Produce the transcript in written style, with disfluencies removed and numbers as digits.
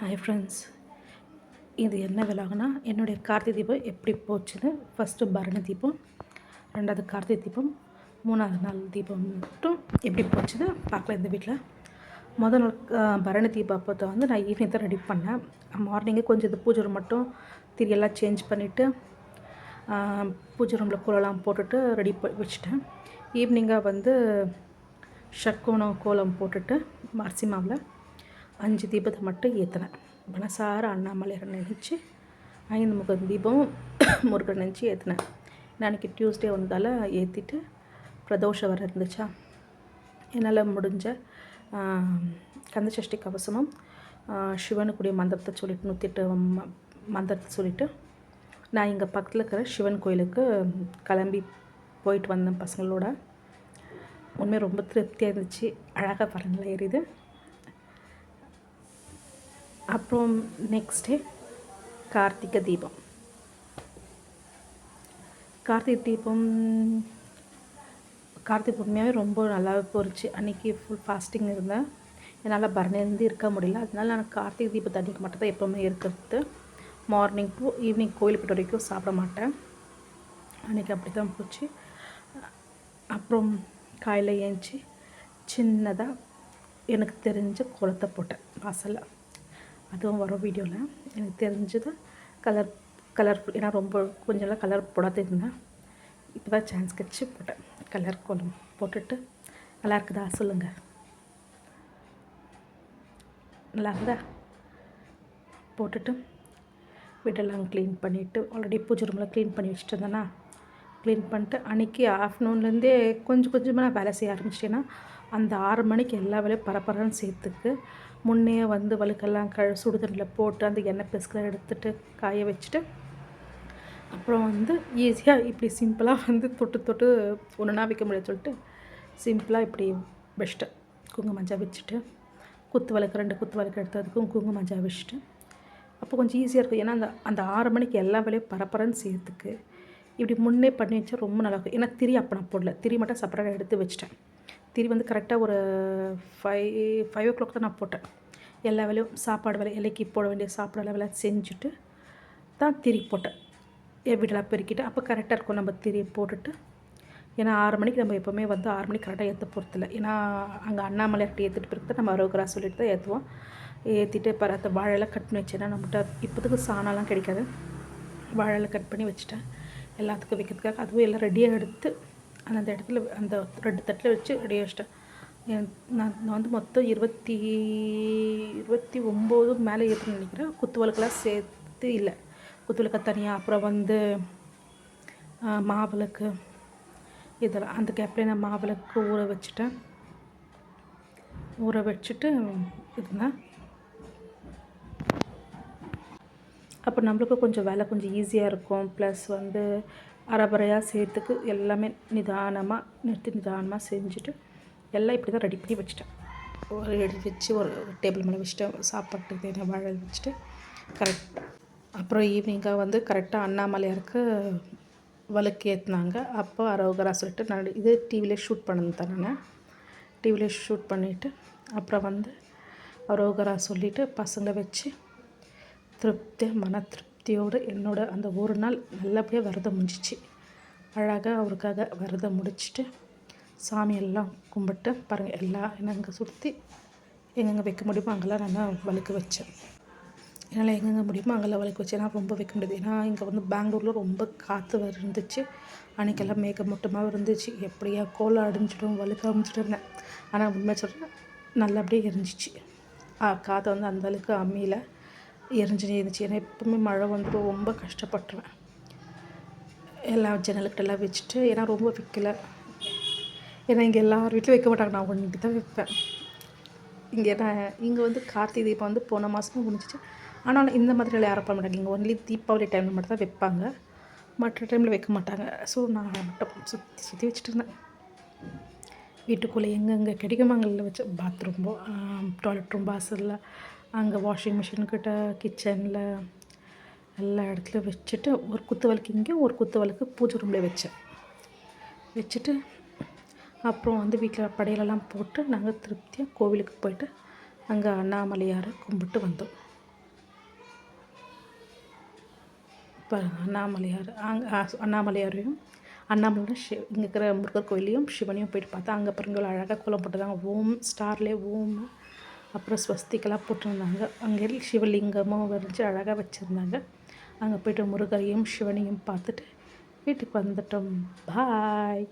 Hi friends, இது என்ன விலாகுனா என்னுடைய கார்த்திகை தீபம் எப்படி போச்சுன்னு. ஃபஸ்ட்டு பரணி தீபம், ரெண்டாவது கார்த்திகை தீபம், மூணாவது நாள் தீபம் மட்டும் எப்படி போச்சுன்னு பார்க்கலாம் இந்த வீட்டில். முதல் நாள் பரணி தீபம் அப்போ வந்து நான் ஈவினிங் தான் ரெடி பண்ணேன். மார்னிங்கே கொஞ்சம் இது பூஜை ரூம் மட்டும் திரியெல்லாம் சேஞ்ச் பண்ணிவிட்டு பூஜை ரூமில் கோலம்லாம் போட்டுட்டு ரெடி வச்சுட்டேன். ஈவினிங்காக வந்து ஷட்கோணம் கோலம் போட்டுட்டு அரிசி மாவில் 5 தீபத்தை மட்டும் ஏற்றினேன். மனசார அண்ணாமலையாரை நினச்சி 5 முகம் தீபம் முருகன் நினச்சி ஏற்றினேன். அன்றைக்கி டியூஸ்டே வந்ததால் ஏற்றிட்டு பிரதோஷம் வர இருந்துச்சா, என்னால் முடிஞ்ச கந்தசஷ்டி கவசமும் சிவனுக்குரிய மந்திரத்தை சொல்லிவிட்டு 108 மந்திரத்தை சொல்லிவிட்டு நான் இங்கே பக்கத்தில் இருக்கிற சிவன் கோயிலுக்கு கிளம்பி போயிட்டு வந்தேன் பசங்களோட. உண்மையாக ரொம்ப திருப்தியாக இருந்துச்சு. அழகாக பரங்களாக ஏறிது. அப்புறம் நெக்ஸ்ட் டே கார்த்திகை தீபம். கார்த்திகை உண்மையாகவே ரொம்ப நல்லாவே போச்சு. அன்றைக்கி ஃபுல் ஃபாஸ்டிங் இருந்தேன். என்னால் பரணிலேருந்து இருக்க முடியல. அதனால நான் கார்த்திகை தீபத்தை அன்றைக்கி மட்டும் தான் எப்போவுமே இருக்கிறது. மார்னிங் டு ஈவினிங் கோயில் போய்ட்டு வரைக்கும் சாப்பிட மாட்டேன். அன்றைக்கி அப்படி தான் போச்சு. அப்புறம் காலையில் ஏஞ்சி சின்னதாக எனக்கு தெரிஞ்ச கோலத்தை போட்டேன் வாசலில். அதுவும் வரும் வீடியோவில். எனக்கு தெரிஞ்சது கலர்ஃபுல். ஏன்னா ரொம்ப கொஞ்சம் கலர் போடாத இருந்தேன். இப்போ தான் சான்ஸ் கிடச்சி போட்டேன். கலர் கோலம் போட்டுட்டு நல்லா இருக்குதா சொல்லுங்கள். நல்லா இருக்குதா? போட்டுட்டு வீட்டெல்லாம் க்ளீன் பண்ணிவிட்டு ஆல்ரெடி பூஜை ரூமில் க்ளீன் பண்ணி வச்சுட்டு இருந்தேன்னா, க்ளீன் பண்ணிட்டு அன்றைக்கி ஆஃப்டர்நூன்லேருந்தே கொஞ்சமாக நான் வேலை செய்ய ஆரம்பிச்சிட்டேன்னா அந்த 6 மணிக்கு எல்லா வேலையும் பரபரன்னு சேர்த்துக்கு முன்னே வந்து வழுக்கெல்லாம் சுடு தண்ணியில் போட்டு அந்த எண்ணெய் பிசுக்கெல்லாம் எடுத்துகிட்டு காய வச்சுட்டு அப்புறம் வந்து ஈஸியாக இப்படி சிம்பிளாக வந்து தொட்டு ஒன்றுனா வைக்க முடியாது சொல்லிட்டு சிம்பிளாக இப்படி வச்சுட்டேன். குங்கும மஞ்சள் வச்சுட்டு குத்து விளக்கு 2 குத்து விளக்கு எடுத்ததுக்கும் குங்கும மஞ்சள் வச்சுட்டு அப்போ கொஞ்சம் ஈஸியாக இருக்கும். ஏன்னா அந்த 6 மணிக்கு எல்லா வேலையும் பரபரன்னு சேர்த்துக்கு இப்படி முன்னே பண்ணி வச்சா ரொம்ப நல்லாயிருக்கும். ஏன்னா திரி அப்போ நான் போடல, திரி மட்டும் செப்பரேட்டாக எடுத்து வச்சிட்டேன். திரி வந்து கரெக்டாக ஒரு 5 o'clock தான் நான் போட்டேன். எல்லா வேலையும் சாப்பாடு வேலை, இலைக்கு போட வேண்டிய சாப்பாடு வேலை செஞ்சுட்டு தான் திரி போட்டேன். வீடெல்லாம் பெருக்கிட்டு அப்போ கரெக்டாக இருக்கும் நம்ம திரி போட்டுட்டு. ஏன்னா 6 மணிக்கு நம்ம எப்போவுமே வந்து 6 மணிக்கு கரெக்டாக ஏற்ற போகிறதில்ல. ஏன்னா அங்கே அண்ணாமலையார்கிட்ட ஏற்றிட்டு பிறகு தான் நம்ம அரோகரா சொல்லிட்டு தான் ஏற்றுவோம். ஏற்றிட்டு பரத்த வாழைலாம் கட் பண்ணி வச்சேன்னா நம்மகிட்ட இப்போதுக்கு சாணம்லாம் கிடைக்காது. வாழைலாம் கட் பண்ணி வச்சுட்டேன் எல்லாத்துக்கும் வைக்கிறதுக்காக. அதுவும் எல்லாம் ரெடியாக எடுத்து அந்த இடத்துல அந்த 2 தட்டில் வச்சு ரெடியாக வச்சிட்டேன். நான் வந்து மொத்தம் 29 மேலே ஏற்றுன்னு நினைக்கிறேன். குத்துவிளக்கெல்லாம் சேர்த்து இல்லை, குத்துவிளக்க தனியாக. அப்புறம் வந்து மாவிளக்கு இதெல்லாம் அந்த கேப்லேயே நான் மாவிளக்கு ஊற வச்சுட்டு இருந்தேன். அப்போ நம்மளுக்கு கொஞ்சம் வேலை கொஞ்சம் ஈஸியாக இருக்கும். ப்ளஸ் வந்து அரைபறையாக சேர்த்துக்கு எல்லாமே நிதானமாக செஞ்சுட்டு எல்லாம் இப்படி தான் ரெடி பண்ணி வச்சுட்டேன். ஒரு எடுத்து வச்சு ஒரு டேபிள் மேலே வச்சுட்டேன். சாப்பாட்டுக்கு தேவையான வாழை வச்சுட்டு கரெக்டாக அப்புறம் ஈவினிங்காக வந்து கரெக்டாக அண்ணாமலையாருக்கு வழுக்கு ஏற்றினாங்க. அப்போ அரோகரா சொல்லிட்டு நான் இது டிவிலே ஷூட் பண்ணிருந்தேன். நான் டிவிலே ஷூட் பண்ணிவிட்டு அப்புறம் வந்து அரோகரா சொல்லிவிட்டு பசங்களை வச்சு மன திருப்தியோடு என்னோட அந்த ஒரு நாள் நல்லபடியாக விரதம் முடிஞ்சிச்சு. அழகாக அவருக்காக விரதம் முடிச்சுட்டு சாமியெல்லாம் கும்பிட்டு பாருங்கள், எல்லாம் என்னங்க சுற்றி எங்கெங்கே வைக்க முடியுமோ அங்கெல்லாம் நான் வழுக்கு வச்சேன். என்னால் எங்கெங்கே முடியுமோ அங்கெல்லாம் வழுக்கு வச்சேன். ஏன்னா ரொம்ப வைக்க முடியாது. ஏன்னா இங்கே வந்து பெங்களூரில் ரொம்ப காற்று இருந்துச்சு. அன்றைக்கெல்லாம் மேகமூட்டமாக இருந்துச்சு. எப்படியா கோலம் அடிஞ்சிடும் வழுக்க அடிஞ்சிட்டு இருந்தேன். ஆனால் உண்மை சொல்கிறேன், நல்லபடியாக எரிஞ்சிச்சு. காற்றை வந்து அந்தளவுக்கு அம்மியில் எரிஞ்சுனே இருந்துச்சு. ஏன்னா எப்பவுமே மழை வந்துட்டு ரொம்ப கஷ்டப்பட்டுருவேன். எல்லா ஜன்னலுக்கிட்டெல்லாம் வச்சுட்டு, ஏன்னா ரொம்ப வைக்கலை. ஏன்னா இங்கே எல்லார் வீட்டிலும் வைக்க மாட்டாங்க, நான் ஒன்று தான் வைப்பேன். இங்கே வந்து கார்த்திகை தீபம் வந்து போன மாதமும் முடிஞ்சிச்சு. ஆனாலும் இந்த மாதிரி யாரும் பண்ண மாட்டாங்க. இங்கே ஒன்லி தீபாவளி டைமில் மட்டும் தான் வைப்பாங்க, மற்ற டைமில் வைக்க மாட்டாங்க. ஸோ நான் மட்டும் சுற்றி வச்சுட்டு இருந்தேன். வீட்டுக்குள்ளே எங்கெங்கே கிடைக்குமோ அங்கே வச்சு பாத்ரூம்போ, டாய்லெட் ரூம், வாசலில், அங்கே வாஷிங் மிஷின்கிட்ட, கிச்சனில் எல்லா இடத்துலையும் வச்சுட்டு ஒரு குத்து விளக்கு இங்கே ஒரு குத்து விளக்கு பூஜை ரூம்லேயே வச்சுட்டு அப்புறம் வந்து வீட்டில் படையலெல்லாம் போட்டு நாங்கள் திருப்தியாக கோவிலுக்கு போயிட்டு அங்கே அண்ணாமலையாரை கும்பிட்டு வந்தோம். பாருங்கள் அண்ணாமலையார் அண்ணாமலையாரையும் அண்ணாமலை இங்கே இருக்கிற முருகர் கோயிலையும் சிவனையும் போயிட்டு பார்த்தா அங்கே பாருங்கள் அழகாக கோலம் போட்டுருந்தாங்க. ஓம் ஸ்டார்லேயே ஓம் அப்புறம் ஸ்வஸ்திக்கெல்லாம் போட்டிருந்தாங்க. அங்கே சிவலிங்கமும் வரைஞ்சி அழகாக வச்சுருந்தாங்க. அங்கே போய்ட்டு முருகரையும் சிவனையும் பார்த்துட்டு வீட்டுக்கு வந்துட்டோம். பாய்.